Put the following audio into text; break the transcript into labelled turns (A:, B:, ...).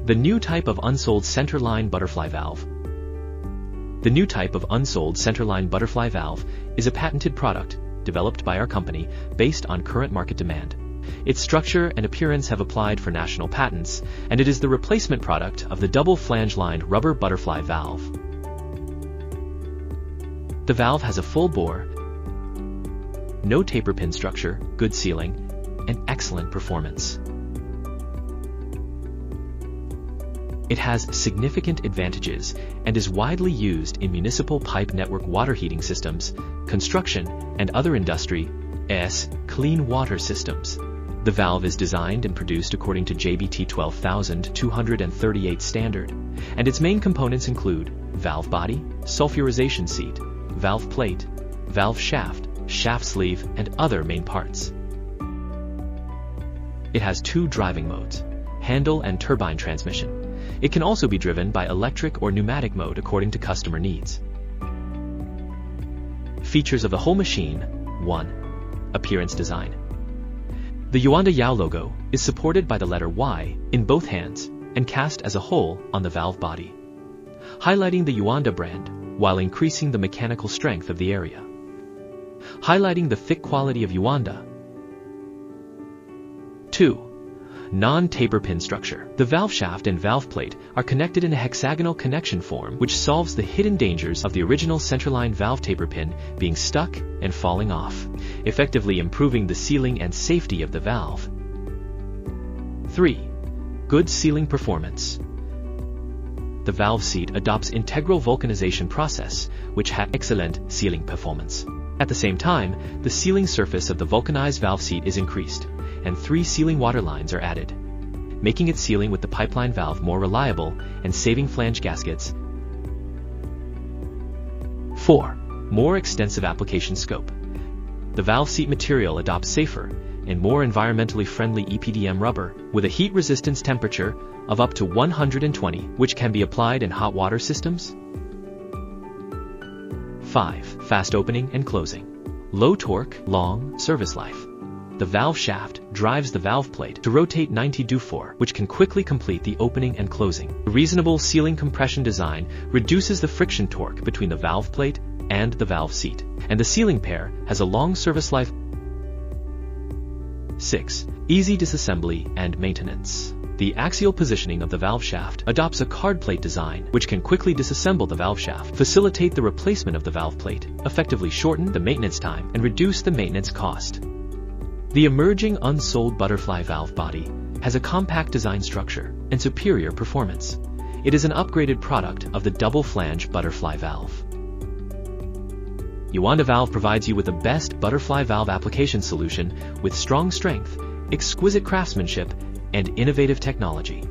A: The new type of unsold centerline butterfly valve. The new type of unsold centerline butterfly valve is a patented product developed by our company based on current market demand. Its structure and appearance have applied for national patents, and it is the replacement product of the double flange-lined rubber butterfly valve. The valve has a full bore, no taper pin structure, good sealing, and excellent performance. It has significant advantages and is widely used in municipal pipe network water heating systems, construction, and other industry clean water systems. The valve is designed and produced according to JBT 12238 standard, and its main components include valve body, sulfurization seat, valve plate, valve shaft, shaft sleeve, and other main parts. It has two driving modes, handle and turbine transmission. It can also be driven by electric or pneumatic mode according to customer needs. Features of the whole machine. 1. Appearance design. The Yuanda logo is supported by the letter Y in both hands and cast as a whole on the valve body, highlighting the Yuanda brand while increasing the mechanical strength of the area. Highlighting the thick quality of Yuanda. 2. Non-taper pin structure. The valve shaft and valve plate are connected in a hexagonal connection form, which solves the hidden dangers of the original centerline valve taper pin being stuck and falling off, effectively improving the sealing and safety of the valve. 3. Good sealing performance. The valve seat adopts integral vulcanization process, which has excellent sealing performance. At the same time, the sealing surface of the vulcanized valve seat is increased, and 3 sealing water lines are added, making its sealing with the pipeline valve more reliable and saving flange gaskets. 4. More extensive application scope. The valve seat material adopts safer and more environmentally friendly EPDM rubber with a heat resistance temperature of up to 120, which can be applied in hot water systems. 5. Fast opening and closing. Low torque, long service life. The valve shaft drives the valve plate to rotate 90°, which can quickly complete the opening and closing. The reasonable sealing compression design reduces the friction torque between the valve plate and the valve seat, and the sealing pair has a long service life. 6. Easy disassembly and maintenance. The axial positioning of the valve shaft adopts a card plate design, which can quickly disassemble the valve shaft, facilitate the replacement of the valve plate, effectively shorten the maintenance time, and reduce the maintenance cost. The emerging unsold butterfly valve body has a compact design structure and superior performance. It is an upgraded product of the double flange butterfly valve. Yuanda Valve provides you with the best butterfly valve application solution with strong strength, exquisite craftsmanship, and innovative technology.